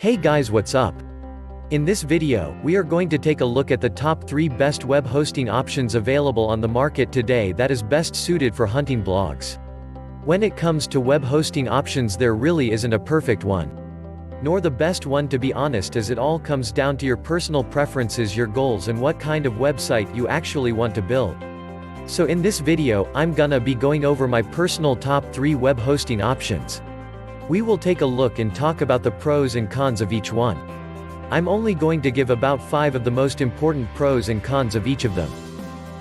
Hey guys, what's up? In this video, we are going to take a look at the top 3 best web hosting options available on the market today that is best suited for hunting blogs. When it comes to web hosting options, there really isn't a perfect one. Nor the best one, to be honest, as it all comes down to your personal preferences, your goals, and what kind of website you actually want to build. So in this video, I'm gonna be going over my personal top 3 web hosting options. We will take a look and talk about the pros and cons of each one. I'm only going to give about 5 of the most important pros and cons of each of them.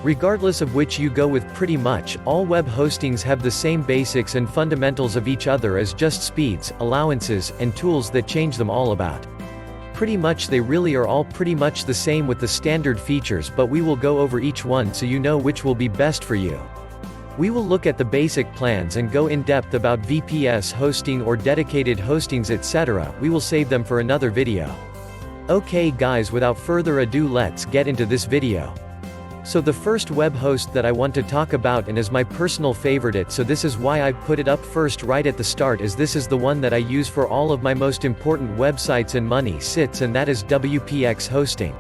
Regardless of which you go with, pretty much all web hostings have the same basics and fundamentals of each other, as just speeds, allowances, and tools that change them all about. Pretty much they really are all pretty much the same with the standard features, but we will go over each one so you know which will be best for you. We will look at the basic plans and go in depth about VPS hosting or dedicated hostings, etc. We will save them for another video. Okay guys, without further ado, let's get into this video. So the first web host that I want to talk about, and is my personal favorite, so this is why I've put it up first right at the start, as this is the one that I use for all of my most important websites and money sits, and that is WPX hosting.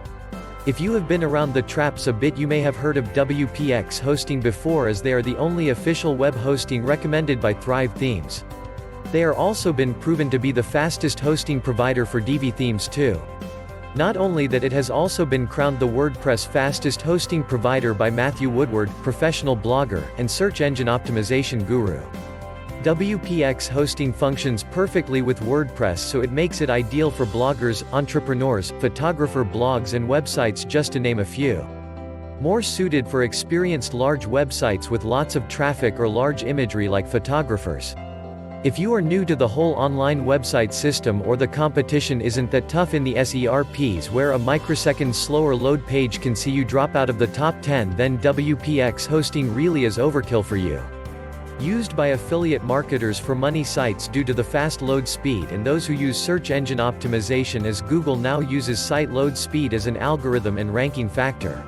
If you have been around the traps a bit, you may have heard of WPX hosting before, as they are the only official web hosting recommended by Thrive Themes. They are also been proven to be the fastest hosting provider for Divi themes too. Not only that, it has also been crowned the WordPress fastest hosting provider by Matthew Woodward, professional blogger, and search engine optimization guru. WPX hosting functions perfectly with WordPress, so it makes it ideal for bloggers, entrepreneurs, photographer blogs, and websites, just to name a few. More suited for experienced large websites with lots of traffic or large imagery like photographers. If you are new to the whole online website system, or the competition isn't that tough in the SERPs, where a microsecond slower load page can see you drop out of the top 10, then WPX hosting really is overkill for you. Used by affiliate marketers for money sites due to the fast load speed, and those who use search engine optimization, as Google now uses site load speed as an algorithm and ranking factor.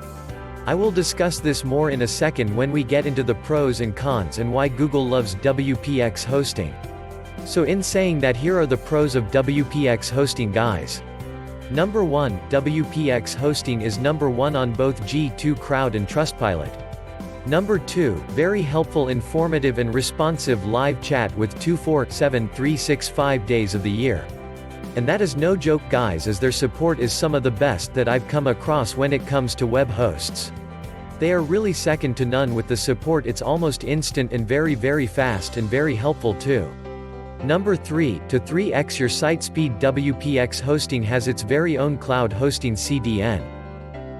I will discuss this more in a second when we get into the pros and cons and why Google loves WPX hosting. So in saying that, here are the pros of WPX hosting, guys. Number 1, WPX hosting is number 1 on both G2 Crowd and Trustpilot. Number 2, very helpful, informative, and responsive live chat with 24/7 365 days of the year. And that is no joke, guys, as their support is some of the best that I've come across when it comes to web hosts. They are really second to none with the support. It's almost instant and very fast, and very helpful too. Number 3, to 3x your site speed, WPX hosting has its very own cloud hosting CDN.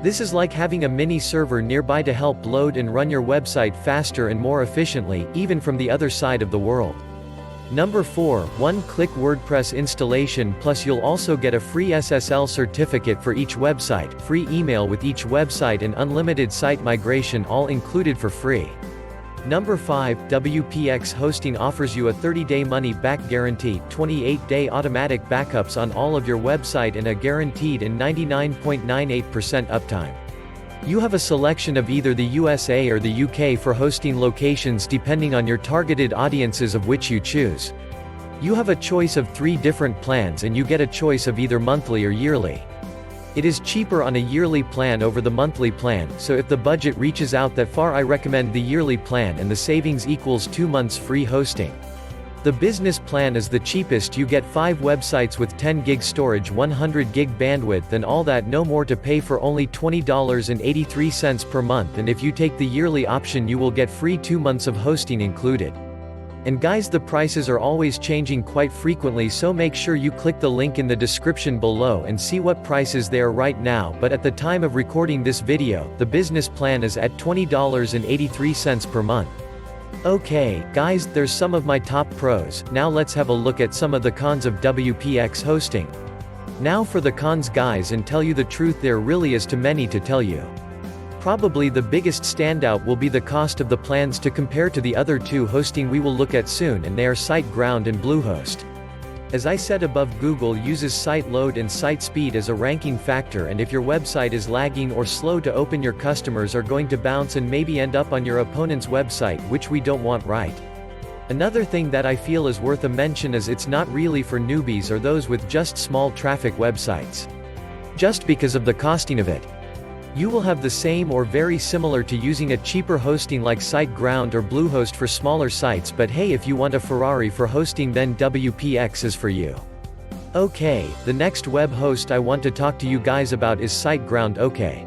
This is like having a mini server nearby to help load and run your website faster and more efficiently, even from the other side of the world. Number 4, one-click WordPress installation, plus you'll also get a free SSL certificate for each website, free email with each website, and unlimited site migration, all included for free. Number 5, WPX hosting offers you a 30-day money-back guarantee, 28-day automatic backups on all of your website, and a guaranteed and 99.98% uptime. You have a selection of either the USA or the UK for hosting locations, depending on your targeted audiences of which you choose. You have a choice of 3 different plans, and you get a choice of either monthly or yearly. It is cheaper on a yearly plan over the monthly plan, so if the budget reaches out that far, I recommend the yearly plan, and the savings equals 2 months free hosting. The business plan is the cheapest. You get 5 websites with 10 gig storage, 100 gig bandwidth, and all that, no more, to pay for only $20.83 per month, and if you take the yearly option you will get free 2 months of hosting included. And guys, the prices are always changing quite frequently, so make sure you click the link in the description below and see what prices they are right now, but at the time of recording this video, the business plan is at $20.83 per month. Okay, guys, there's some of my top pros. Now let's have a look at some of the cons of WPX hosting. Now for the cons, guys, and tell you the truth, there really is too many to tell you. Probably the biggest standout will be the cost of the plans to compare to the other 2 hosting we will look at soon, and they are Siteground and Bluehost. As I said above, Google uses site load and site speed as a ranking factor, and if your website is lagging or slow to open, your customers are going to bounce and maybe end up on your opponent's website, which we don't want, right? Another thing that I feel is worth a mention is it's not really for newbies or those with just small traffic websites. Just because of the costing of it. You will have the same or very similar to using a cheaper hosting like Siteground or Bluehost for smaller sites, but hey, if you want a Ferrari for hosting, then WPX is for you. Okay, the next web host I want to talk to you guys about is Siteground. Okay.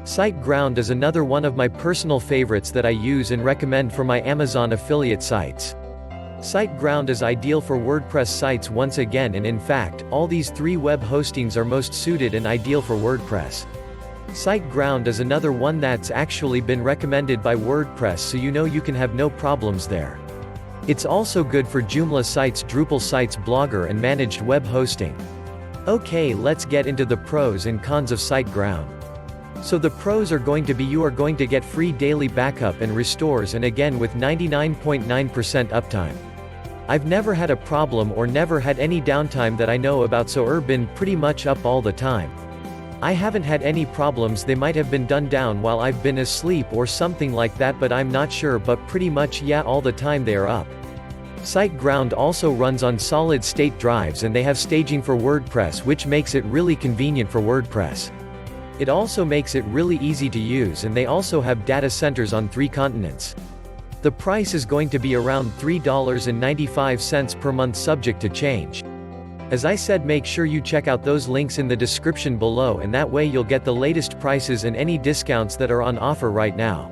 Siteground is another one of my personal favorites that I use and recommend for my Amazon affiliate sites. Siteground is ideal for WordPress sites once again, and in fact, all these three web hostings are most suited and ideal for WordPress. Siteground is another one that's actually been recommended by WordPress, so you know you can have no problems there. It's also good for Joomla sites, Drupal sites, Blogger and managed web hosting. Okay, let's get into the pros and cons of Siteground. So the pros are going to be you are going to get free daily backup and restores, and again with 99.9% uptime. I've never had a problem or never had any downtime that I know about, so been pretty much up all the time. I haven't had any problems. They might have been done down while I've been asleep or something like that, but I'm not sure, but pretty much yeah, all the time they are up. Siteground also runs on solid state drives, and they have staging for WordPress, which makes it really convenient for WordPress. It also makes it really easy to use, and they also have data centers on 3 continents. The price is going to be around $3.95 per month, subject to change. As I said, make sure you check out those links in the description below, and that way you'll get the latest prices and any discounts that are on offer right now.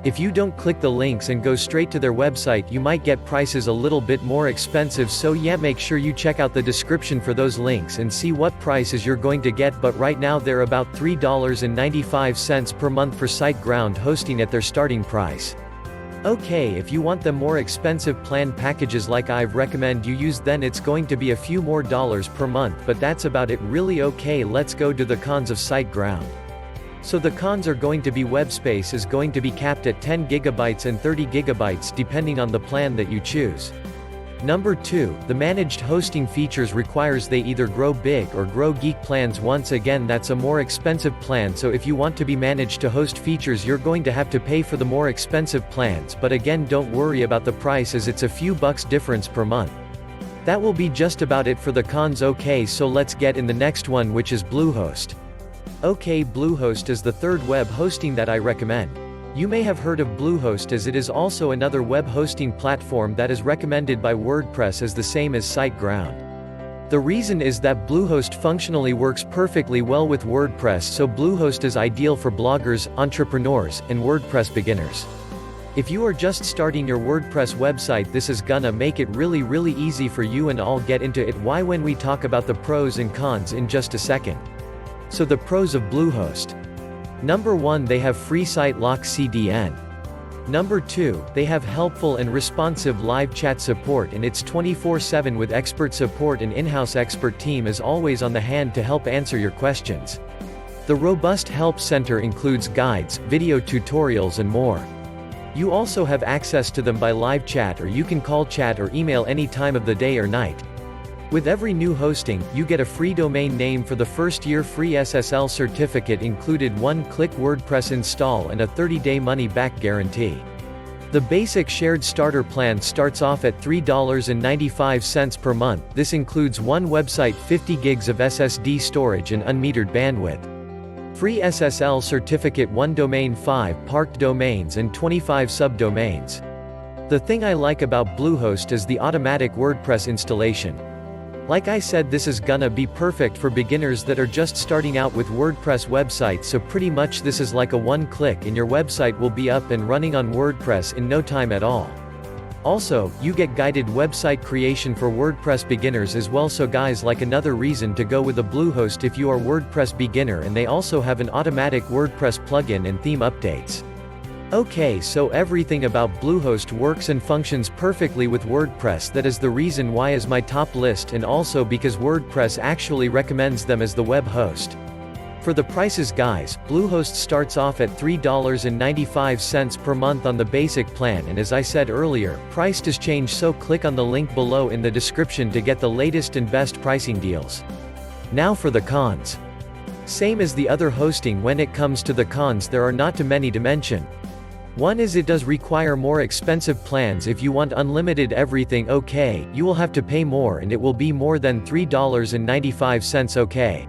If you don't click the links and go straight to their website, you might get prices a little bit more expensive, so yeah, make sure you check out the description for those links and see what prices you're going to get, but right now they're about $3.95 per month for Siteground hosting at their starting price. Okay, if you want the more expensive plan packages like I've recommend you use, then it's going to be a few more dollars per month, but that's about it really. Okay, let's go to the cons of Siteground. So the cons are going to be web space is going to be capped at 10 GB and 30 GB depending on the plan that you choose. Number 2, the managed hosting features requires they either grow big or grow geek plans. Once again, that's a more expensive plan, so if you want to be managed to host features, you're going to have to pay for the more expensive plans, but again, don't worry about the price as it's a few bucks difference per month. That will be just about it for the cons. Okay, so let's get in the next one, which is Bluehost. Okay, Bluehost is the third web hosting that I recommend. You may have heard of Bluehost, as it is also another web hosting platform that is recommended by WordPress as the same as Siteground. The reason is that Bluehost functionally works perfectly well with WordPress, so Bluehost is ideal for bloggers, entrepreneurs, and WordPress beginners. If you are just starting your WordPress website, this is gonna make it really easy for you, and I'll get into it why when we talk about the pros and cons in just a second. So the pros of Bluehost. Number 1, they have free site lock CDN. Number 2, they have helpful and responsive live chat support, and it's 24/7 with expert support, and in-house expert team is always on the hand to help answer your questions. The robust help center includes guides, video tutorials and more. You also have access to them by live chat, or you can call, chat or email any time of the day or night. With every new hosting, you get a free domain name for the first year, free SSL certificate included, one-click WordPress install, and a 30-day money-back guarantee. The basic shared starter plan starts off at $3.95 per month. This includes one website, 50 gigs of SSD storage and unmetered bandwidth. Free SSL certificate, one domain, 5 parked domains and 25 subdomains. The thing I like about Bluehost is the automatic WordPress installation. Like I said, this is gonna be perfect for beginners that are just starting out with WordPress websites, so pretty much this is like a one-click and your website will be up and running on WordPress in no time at all. Also, you get guided website creation for WordPress beginners as well, so guys, like another reason to go with a Bluehost if you are WordPress beginner, and they also have an automatic WordPress plugin and theme updates. Okay, so everything about Bluehost works and functions perfectly with WordPress. That is the reason why is my top list, and also because WordPress actually recommends them as the web host. For the prices, guys, Bluehost starts off at $3.95 per month on the basic plan, and as I said earlier, price does change, so click on the link below in the description to get the latest and best pricing deals. Now for the cons. Same as the other hosting, when it comes to the cons there are not too many to mention. One is it does require more expensive plans. If you want unlimited everything, okay, you will have to pay more and it will be more than $3.95, okay.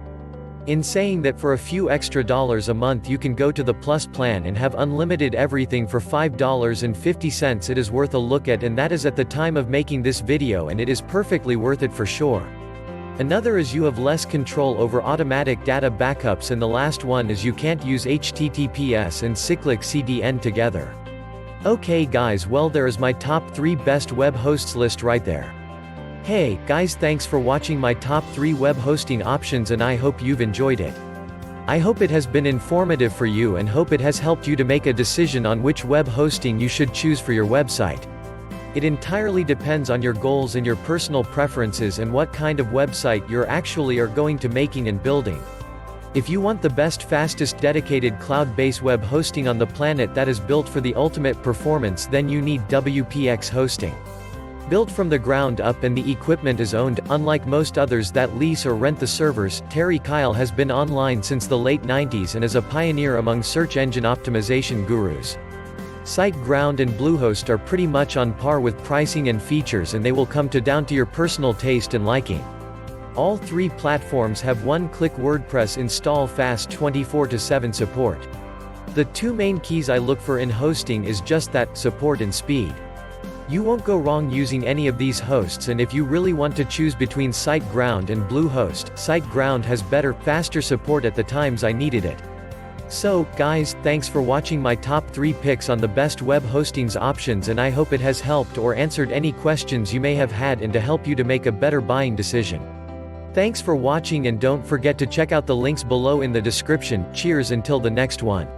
In saying that, for a few extra dollars a month you can go to the Plus plan and have unlimited everything for $5.50. It is worth a look at, and that is at the time of making this video, and it is perfectly worth it for sure. Another is you have less control over automatic data backups, and the last one is you can't use HTTPS and cyclic CDN together. Okay guys, well, there is my top 3 best web hosts list right there. Hey, guys, thanks for watching my top 3 web hosting options, and I hope you've enjoyed it. I hope it has been informative for you and hope it has helped you to make a decision on which web hosting you should choose for your website. It entirely depends on your goals and your personal preferences and what kind of website you're actually are going to making and building. If you want the best, fastest, dedicated cloud-based web hosting on the planet that is built for the ultimate performance, then you need WPX hosting. Built from the ground up and the equipment is owned, unlike most others that lease or rent the servers, Terry Kyle has been online since the late 90s and is a pioneer among search engine optimization gurus. Siteground and Bluehost are pretty much on par with pricing and features, and they will come down to your personal taste and liking. All 3 platforms have one-click WordPress install, fast 24/7 support. The 2 main keys I look for in hosting is just that, support and speed. You won't go wrong using any of these hosts, and if you really want to choose between Siteground and Bluehost, Siteground has better, faster support at the times I needed it. So, guys, thanks for watching my top 3 picks on the best web hostings options, and I hope it has helped or answered any questions you may have had and to help you to make a better buying decision. Thanks for watching, and don't forget to check out the links below in the description. Cheers until the next one.